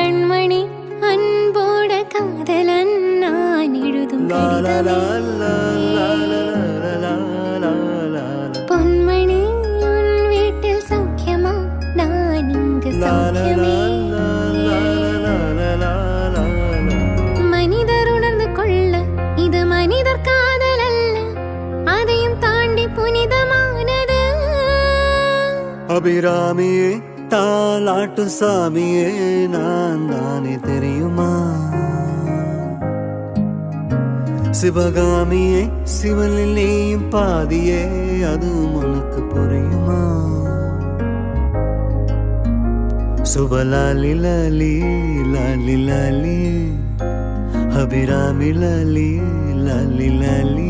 கண்மணி அன்போட காதலன் நான் எழுதும் பொன்மணி உன் வீட்டில் சௌக்கியமா நான் இங்கு சௌக்கியமே மனிதர் உணர்ந்து கொள்ள இது மனிதர் காதல் அல்ல அதையும் தாண்டி புனிதமானது அபிராமியே தாலாட்டு சாமியே நான் தானே தெரியுமா சிவகாமியே சிவனில் நீயும் பாதியே அது உனக்கு புரியுமா சுபலாலி லாலி லாலி லாலி அபிராமி லாலி லாலி லாலி